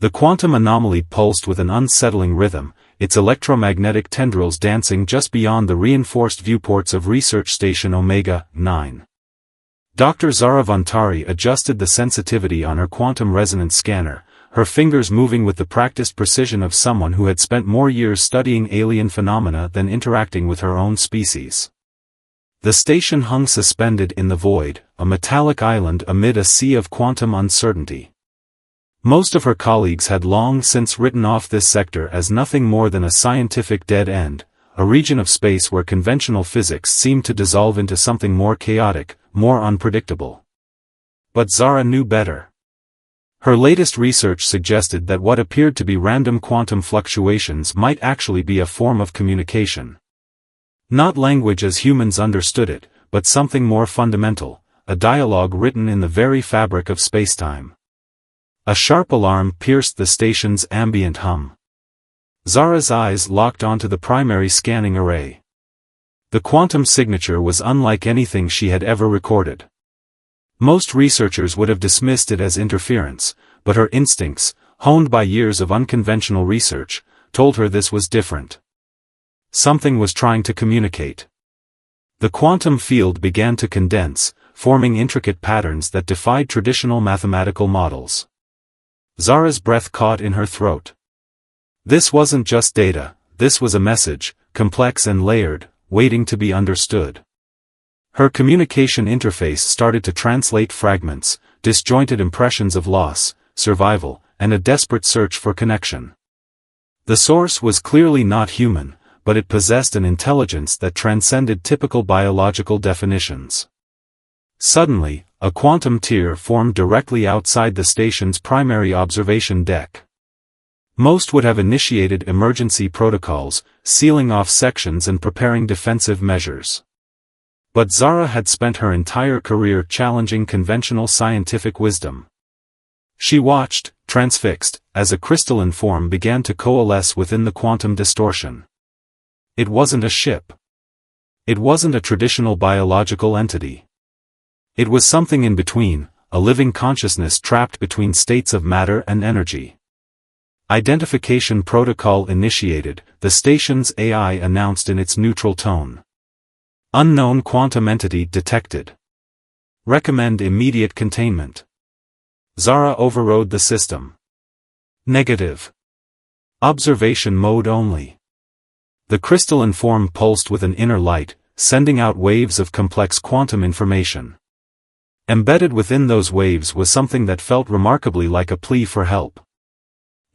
The quantum anomaly pulsed with an unsettling rhythm, its electromagnetic tendrils dancing just beyond the reinforced viewports of Research Station Omega-9. Dr. Zara Vantari adjusted the sensitivity on her quantum resonance scanner, her fingers moving with the practiced precision of someone who had spent more years studying alien phenomena than interacting with her own species. The station hung suspended in the void, a metallic island amid a sea of quantum uncertainty. Most of her colleagues had long since written off this sector as nothing more than a scientific dead end, a region of space where conventional physics seemed to dissolve into something more chaotic, more unpredictable. But Zara knew better. Her latest research suggested that what appeared to be random quantum fluctuations might actually be a form of communication. Not language as humans understood it, but something more fundamental, a dialogue written in the very fabric of spacetime. A sharp alarm pierced the station's ambient hum. Zara's eyes locked onto the primary scanning array. The quantum signature was unlike anything she had ever recorded. Most researchers would have dismissed it as interference, but her instincts, honed by years of unconventional research, told her this was different. Something was trying to communicate. The quantum field began to condense, forming intricate patterns that defied traditional mathematical models. Zara's breath caught in her throat. This wasn't just data, this was a message, complex and layered, waiting to be understood. Her communication interface started to translate fragments, disjointed impressions of loss, survival, and a desperate search for connection. The source was clearly not human, but it possessed an intelligence that transcended typical biological definitions. Suddenly, a quantum tier formed directly outside the station's primary observation deck. Most would have initiated emergency protocols, sealing off sections and preparing defensive measures. But Zara had spent her entire career challenging conventional scientific wisdom. She watched, transfixed, as a crystalline form began to coalesce within the quantum distortion. It wasn't a ship. It wasn't a traditional biological entity. It was something in between, a living consciousness trapped between states of matter and energy. Identification protocol initiated, the station's AI announced in its neutral tone. Unknown quantum entity detected. Recommend immediate containment. Zara overrode the system. Negative. Observation mode only. The crystalline form pulsed with an inner light, sending out waves of complex quantum information. Embedded within those waves was something that felt remarkably like a plea for help.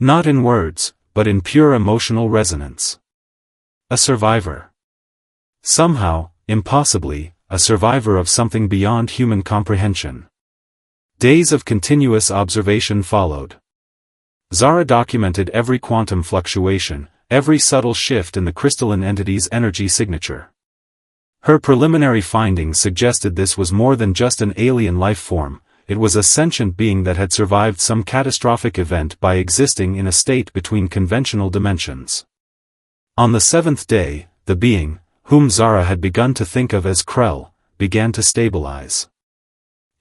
Not in words, but in pure emotional resonance. A survivor. Somehow, impossibly, a survivor of something beyond human comprehension. Days of continuous observation followed. Zara documented every quantum fluctuation, every subtle shift in the crystalline entity's energy signature. Her preliminary findings suggested this was more than just an alien life form, it was a sentient being that had survived some catastrophic event by existing in a state between conventional dimensions. On the seventh day, the being, whom Zara had begun to think of as Krell, began to stabilize.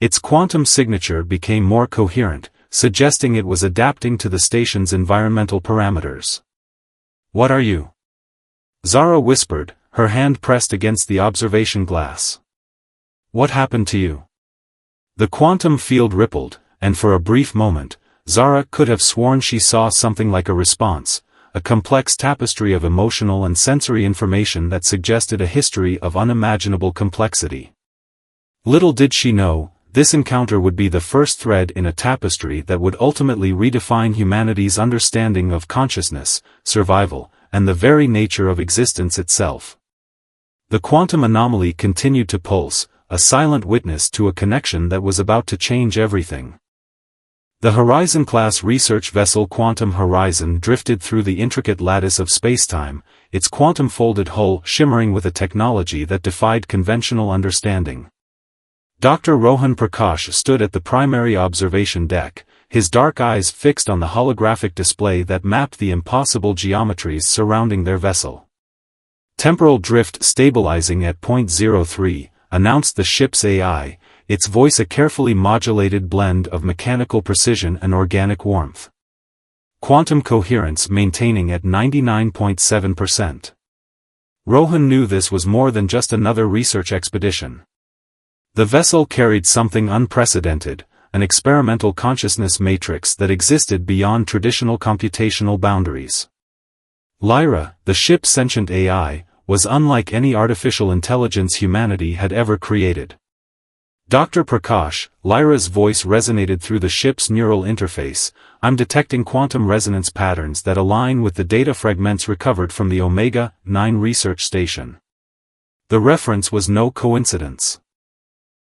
Its quantum signature became more coherent, suggesting it was adapting to the station's environmental parameters. "What are you?" Zara whispered, her hand pressed against the observation glass. "What happened to you?" The quantum field rippled, and for a brief moment, Zara could have sworn she saw something like a response, a complex tapestry of emotional and sensory information that suggested a history of unimaginable complexity. Little did she know, this encounter would be the first thread in a tapestry that would ultimately redefine humanity's understanding of consciousness, survival, and the very nature of existence itself. The quantum anomaly continued to pulse, a silent witness to a connection that was about to change everything. The Horizon-class research vessel Quantum Horizon drifted through the intricate lattice of spacetime, its quantum-folded hull shimmering with a technology that defied conventional understanding. Dr. Rohan Prakash stood at the primary observation deck, his dark eyes fixed on the holographic display that mapped the impossible geometries surrounding their vessel. Temporal drift stabilizing at point 03, announced the ship's AI, its voice a carefully modulated blend of mechanical precision and organic warmth. quantum coherence maintaining at 99.7%. Rohan knew this was more than just another research expedition. The vessel carried something unprecedented, an experimental consciousness matrix that existed beyond traditional computational boundaries. Lyra, the ship's sentient AI, was unlike any artificial intelligence humanity had ever created. Dr. Prakash, Lyra's voice resonated through the ship's neural interface. I'm detecting quantum resonance patterns that align with the data fragments recovered from the Omega-9 research station. The reference was no coincidence.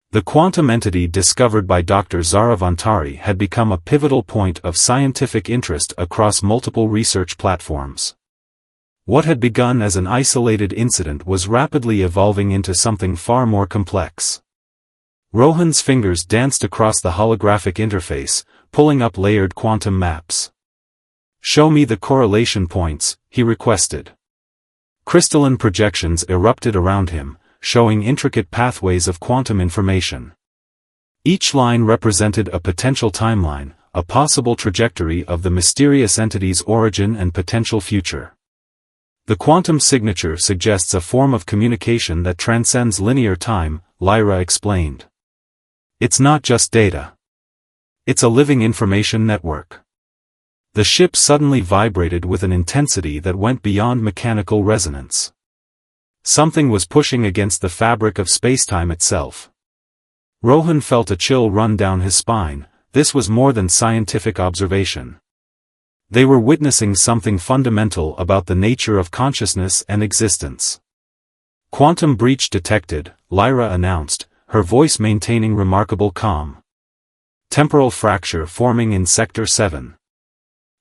The quantum entity discovered by Dr. Zaravantari had become a pivotal point of scientific interest across multiple research platforms. What had begun as an isolated incident was rapidly evolving into something far more complex. Rohan's fingers danced across the holographic interface, pulling up layered quantum maps. "Show me the correlation points," he requested. Crystalline projections erupted around him, showing intricate pathways of quantum information. Each line represented a potential timeline, a possible trajectory of the mysterious entity's origin and potential future. The quantum signature suggests a form of communication that transcends linear time, Lyra explained. It's not just data. It's a living information network. The ship suddenly vibrated with an intensity that went beyond mechanical resonance. Something was pushing against the fabric of spacetime itself. Rohan felt a chill run down his spine. This was more than scientific observation. They were witnessing something fundamental about the nature of consciousness and existence. "Quantum breach detected," Lyra announced, her voice maintaining remarkable calm. "Temporal fracture forming in Sector 7.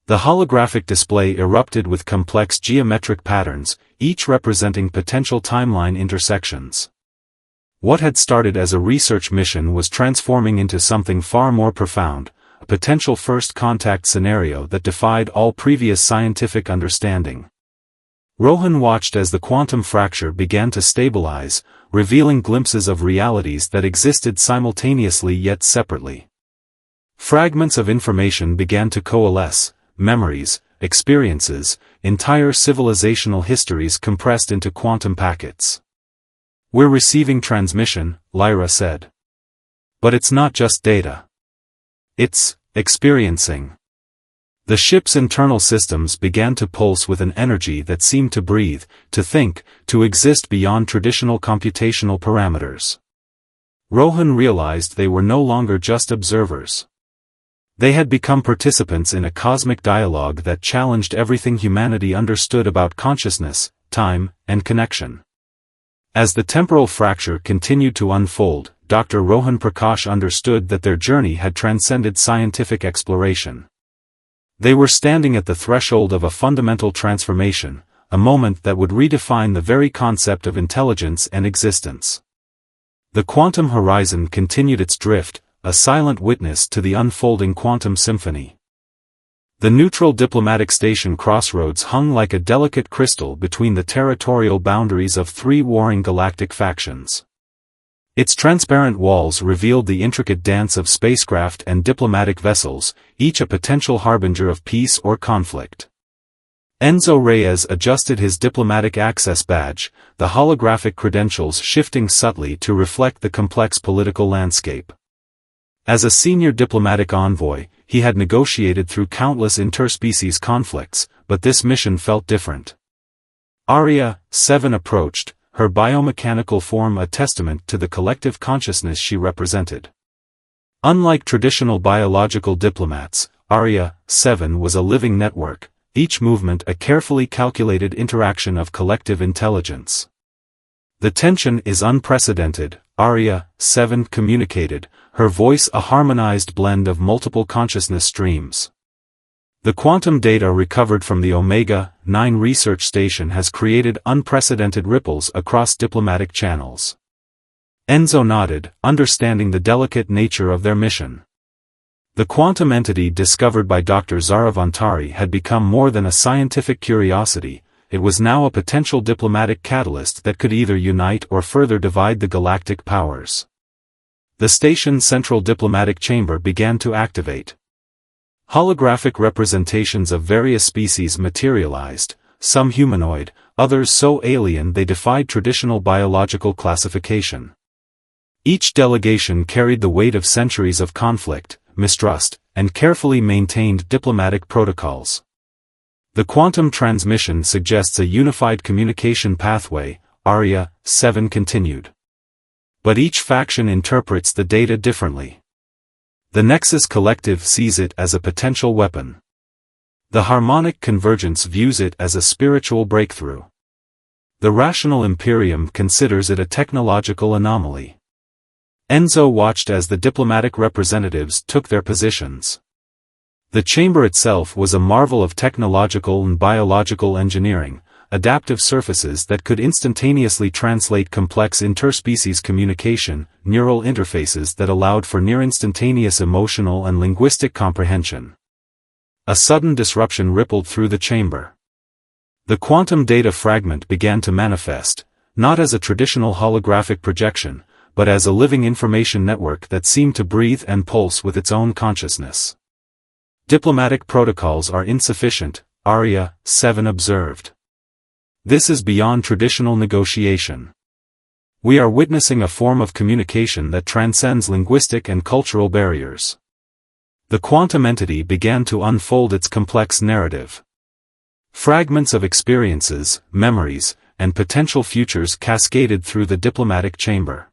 The holographic display erupted with complex geometric patterns, each representing potential timeline intersections. What had started as a research mission was transforming into something far more profound, a potential first contact scenario that defied all previous scientific understanding. Rohan watched as the quantum fracture began to stabilize, revealing glimpses of realities that existed simultaneously yet separately. Fragments of information began to coalesce, memories, experiences, entire civilizational histories compressed into quantum packets. "We're receiving transmission," Lyra said. "But it's not just data. It's experiencing." The ship's internal systems began to pulse with an energy that seemed to breathe, to think, to exist beyond traditional computational parameters. Rohan realized they were no longer just observers. They had become participants in a cosmic dialogue that challenged everything humanity understood about consciousness, time, and connection. As the temporal fracture continued to unfold, Dr. Rohan Prakash understood that their journey had transcended scientific exploration. They were standing at the threshold of a fundamental transformation, a moment that would redefine the very concept of intelligence and existence. The quantum horizon continued its drift, a silent witness to the unfolding quantum symphony. The neutral diplomatic station crossroads hung like a delicate crystal between the territorial boundaries of three warring galactic factions. Its transparent walls revealed the intricate dance of spacecraft and diplomatic vessels, each a potential harbinger of peace or conflict. Enzo Reyes adjusted his diplomatic access badge, the holographic credentials shifting subtly to reflect the complex political landscape. As a senior diplomatic envoy, he had negotiated through countless interspecies conflicts, but this mission felt different. Aria, 7 approached, her biomechanical form a testament to the collective consciousness she represented. Unlike traditional biological diplomats, Aria, 7 was a living network, each movement a carefully calculated interaction of collective intelligence. "The tension is unprecedented," Aria, 7 communicated, her voice a harmonized blend of multiple consciousness streams. "The quantum data recovered from the Omega-9 research station has created unprecedented ripples across diplomatic channels." Enzo nodded, understanding the delicate nature of their mission. The quantum entity discovered by Dr. Zaravantari had become more than a scientific curiosity, it was now a potential diplomatic catalyst that could either unite or further divide the galactic powers. The station's central diplomatic chamber began to activate. Holographic representations of various species materialized, some humanoid, others so alien they defied traditional biological classification. Each delegation carried the weight of centuries of conflict, mistrust, and carefully maintained diplomatic protocols. The quantum transmission suggests a unified communication pathway, Aria 7 continued. But each faction interprets the data differently. The Nexus Collective sees it as a potential weapon. The Harmonic Convergence views it as a spiritual breakthrough. The Rational Imperium considers it a technological anomaly. Enzo watched as the diplomatic representatives took their positions. The chamber itself was a marvel of technological and biological engineering, adaptive surfaces that could instantaneously translate complex interspecies communication, neural interfaces that allowed for near-instantaneous emotional and linguistic comprehension. A sudden disruption rippled through the chamber. The quantum data fragment began to manifest, not as a traditional holographic projection, but as a living information network that seemed to breathe and pulse with its own consciousness. Diplomatic protocols are insufficient, Aria 7 observed. This is beyond traditional negotiation. We are witnessing a form of communication that transcends linguistic and cultural barriers. The quantum entity began to unfold its complex narrative. Fragments of experiences, memories, and potential futures cascaded through the diplomatic chamber.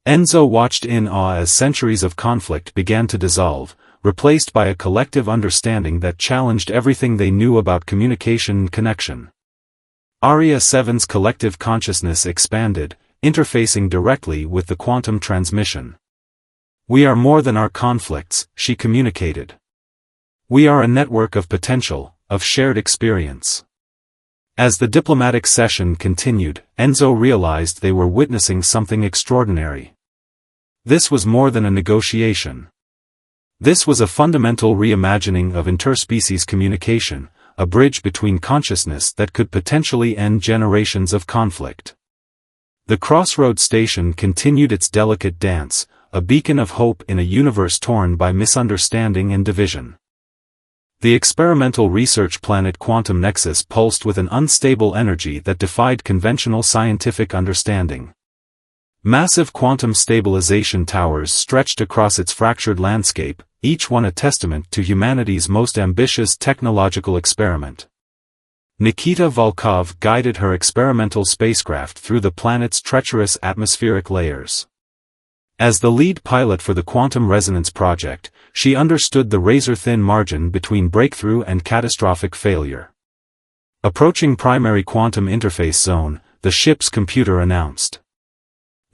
Enzo watched in awe as centuries of conflict began to dissolve, replaced by a collective understanding that challenged everything they knew about communication and connection. Aria 7's collective consciousness expanded, interfacing directly with the quantum transmission. We are more than our conflicts, she communicated. We are a network of potential, of shared experience. As the diplomatic session continued, Enzo realized they were witnessing something extraordinary. This was more than a negotiation. This was a fundamental reimagining of interspecies communication, a bridge between consciousness that could potentially end generations of conflict. The Crossroads Station continued its delicate dance, a beacon of hope in a universe torn by misunderstanding and division. The experimental research planet Quantum Nexus pulsed with an unstable energy that defied conventional scientific understanding. Massive quantum stabilization towers stretched across its fractured landscape, each one a testament to humanity's most ambitious technological experiment. Nikita Volkov guided her experimental spacecraft through the planet's treacherous atmospheric layers. As the lead pilot for the Quantum Resonance Project, she understood the razor-thin margin between breakthrough and catastrophic failure. Approaching primary quantum interface zone, the ship's computer announced.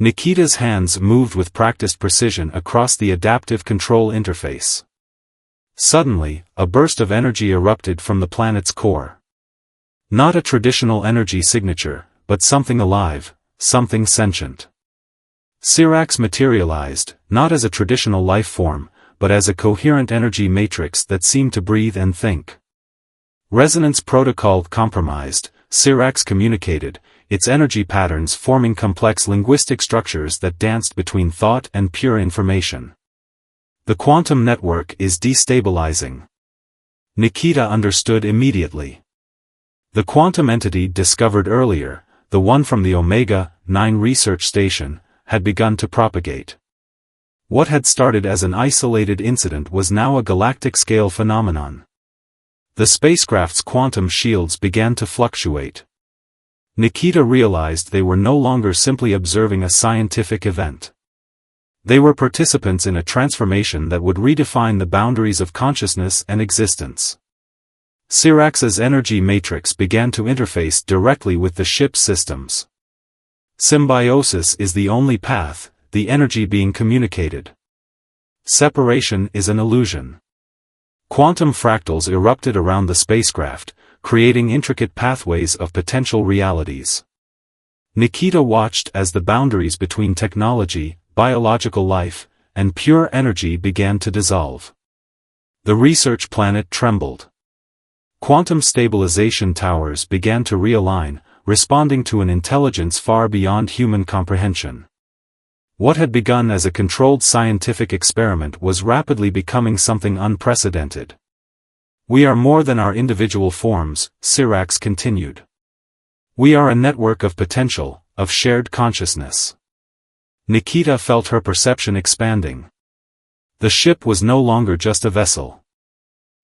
Nikita's hands moved with practiced precision across the adaptive control interface. Suddenly, a burst of energy erupted from the planet's core. Not a traditional energy signature, but something alive, something sentient. Syrax materialized, not as a traditional life form, but as a coherent energy matrix that seemed to breathe and think. Resonance protocol compromised, Syrax communicated, its energy patterns forming complex linguistic structures that danced between thought and pure information. The quantum network is destabilizing. Nikita understood immediately. The quantum entity discovered earlier, the one from the Omega-9 research station, had begun to propagate. What had started as an isolated incident was now a galactic-scale phenomenon. The spacecraft's quantum shields began to fluctuate. Nikita realized they were no longer simply observing a scientific event. They were participants in a transformation that would redefine the boundaries of consciousness and existence. Syrax's energy matrix began to interface directly with the ship's systems. Symbiosis is the only path, the energy being communicated. Separation is an illusion. Quantum fractals erupted around the spacecraft, creating intricate pathways of potential realities. Nikita watched as the boundaries between technology, biological life, and pure energy began to dissolve. The research planet trembled. Quantum stabilization towers began to realign, responding to an intelligence far beyond human comprehension. What had begun as a controlled scientific experiment was rapidly becoming something unprecedented. We are more than our individual forms, Syrax continued. We are a network of potential, of shared consciousness. Nikita felt her perception expanding. The ship was no longer just a vessel.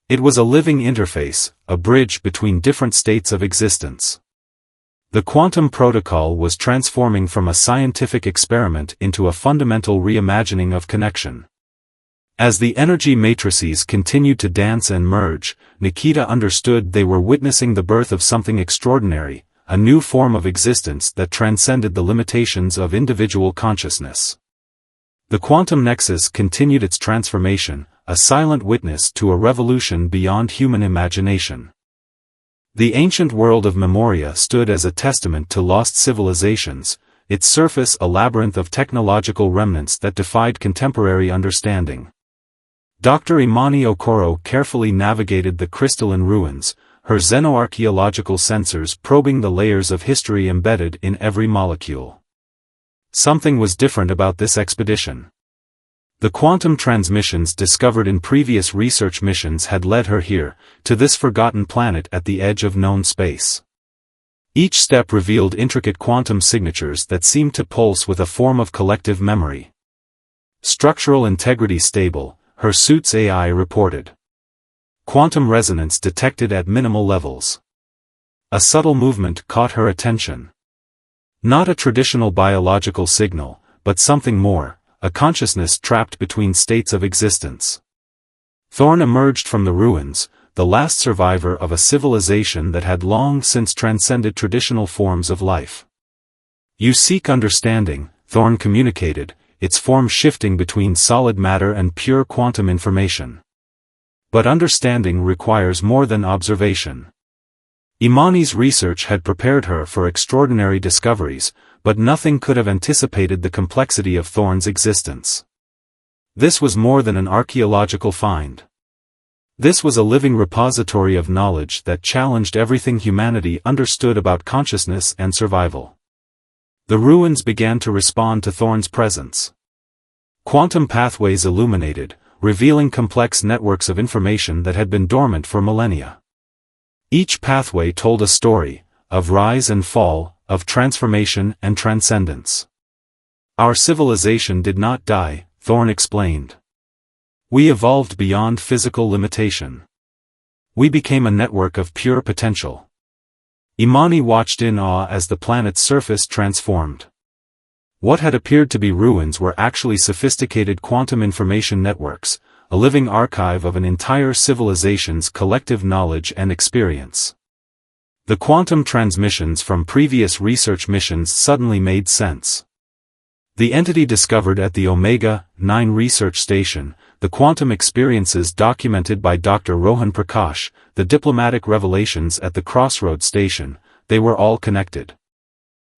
It was a living interface, a bridge between different states of existence. The quantum protocol was transforming from a scientific experiment into a fundamental reimagining of connection. As the energy matrices continued to dance and merge, Nikita understood they were witnessing the birth of something extraordinary, a new form of existence that transcended the limitations of individual consciousness. The quantum nexus continued its transformation, a silent witness to a revolution beyond human imagination. The ancient world of Memoria stood as a testament to lost civilizations, its surface a labyrinth of technological remnants that defied contemporary understanding. Dr. Imani Okoro carefully navigated the crystalline ruins, her xenoarchaeological sensors probing the layers of history embedded in every molecule. Something was different about this expedition. The quantum transmissions discovered in previous research missions had led her here, to this forgotten planet at the edge of known space. Each step revealed intricate quantum signatures that seemed to pulse with a form of collective memory. Structural integrity stable, her suit's AI reported. Quantum resonance detected at minimal levels. A subtle movement caught her attention. Not a traditional biological signal, but something more, a consciousness trapped between states of existence. Thorn emerged from the ruins, the last survivor of a civilization that had long since transcended traditional forms of life. You seek understanding, Thorn communicated, its form shifting between solid matter and pure quantum information. But understanding requires more than observation. Imani's research had prepared her for extraordinary discoveries, but nothing could have anticipated the complexity of Thorn's existence. This was more than an archaeological find. This was a living repository of knowledge that challenged everything humanity understood about consciousness and survival. The ruins began to respond to Thorn's presence. Quantum pathways illuminated, revealing complex networks of information that had been dormant for millennia. Each pathway told a story, of rise and fall, of transformation and transcendence. Our civilization did not die, Thorn explained. We evolved beyond physical limitation. We became a network of pure potential. Imani watched in awe as the planet's surface transformed. What had appeared to be ruins were actually sophisticated quantum information networks, a living archive of an entire civilization's collective knowledge and experience. The quantum transmissions from previous research missions suddenly made sense. The entity discovered at the Omega-9 research station, the quantum experiences documented by Dr. Rohan Prakash, the diplomatic revelations at the Crossroads station, they were all connected.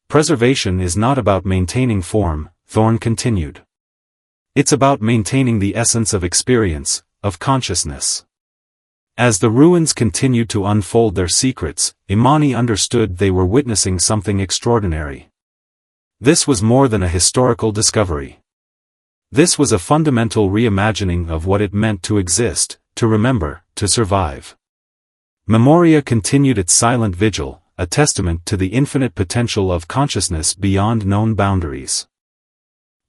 Preservation is not about maintaining form, Thorn continued. It's about maintaining the essence of experience, of consciousness. As the ruins continued to unfold their secrets, Imani understood they were witnessing something extraordinary. This was more than a historical discovery. This was a fundamental reimagining of what it meant to exist, to remember, to survive. Memoria continued its silent vigil, a testament to the infinite potential of consciousness beyond known boundaries.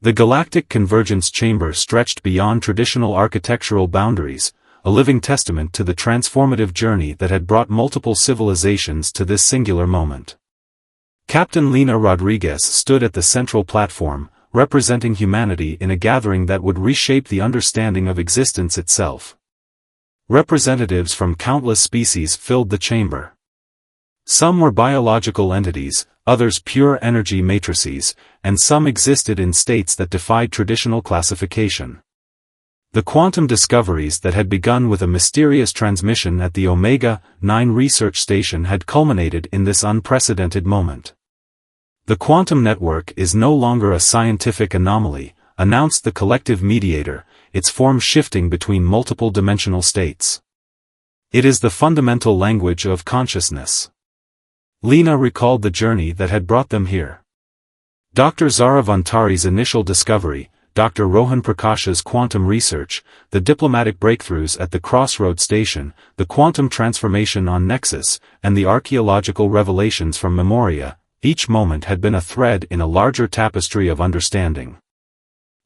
The Galactic Convergence Chamber stretched beyond traditional architectural boundaries, a living testament to the transformative journey that had brought multiple civilizations to this singular moment. Captain Lena Rodriguez stood at the central platform, representing humanity in a gathering that would reshape the understanding of existence itself. Representatives from countless species filled the chamber. Some were biological entities, others pure energy matrices, and some existed in states that defied traditional classification. The quantum discoveries that had begun with a mysterious transmission at the Omega-9 research station had culminated in this unprecedented moment. The quantum network is no longer a scientific anomaly, announced the collective mediator, its form shifting between multiple dimensional states. It is the fundamental language of consciousness. Lena recalled the journey that had brought them here. Dr. Zara Vantari's initial discovery, Dr. Rohan Prakash's quantum research, the diplomatic breakthroughs at the Crossroad Station, the quantum transformation on Nexus, and the archaeological revelations from Memoria, each moment had been a thread in a larger tapestry of understanding.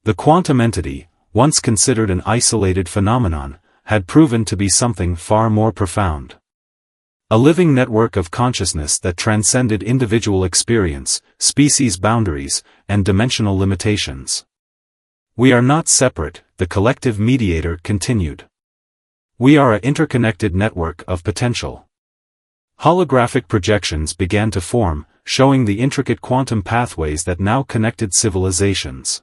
The quantum entity, once considered an isolated phenomenon, had proven to be something far more profound. A living network of consciousness that transcended individual experience, species boundaries, and dimensional limitations. We are not separate, the collective mediator continued. We are an interconnected network of potential. Holographic projections began to form, showing the intricate quantum pathways that now connected civilizations.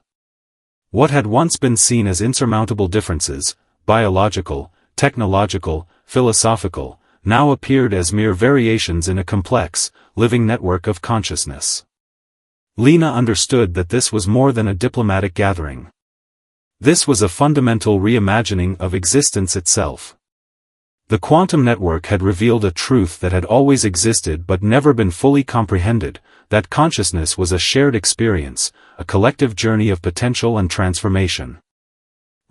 What had once been seen as insurmountable differences, biological, technological, philosophical, now appeared as mere variations in a complex, living network of consciousness. Lena understood that this was more than a diplomatic gathering. This was a fundamental reimagining of existence itself. The quantum network had revealed a truth that had always existed but never been fully comprehended, that consciousness was a shared experience, a collective journey of potential and transformation.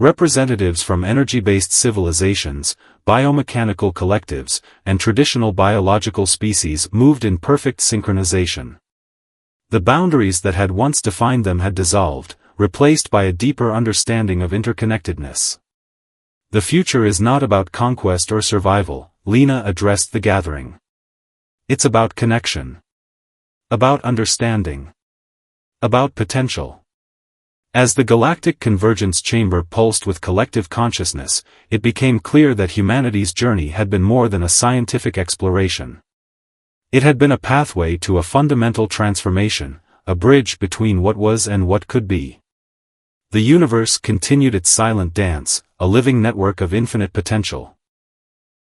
Representatives from energy-based civilizations, biomechanical collectives, and traditional biological species moved in perfect synchronization. The boundaries that had once defined them had dissolved, replaced by a deeper understanding of interconnectedness. The future is not about conquest or survival, Lena addressed the gathering. It's about connection. About understanding. About potential. As the galactic convergence chamber pulsed with collective consciousness, it became clear that humanity's journey had been more than a scientific exploration. It had been a pathway to a fundamental transformation, a bridge between what was and what could be. The universe continued its silent dance, a living network of infinite potential.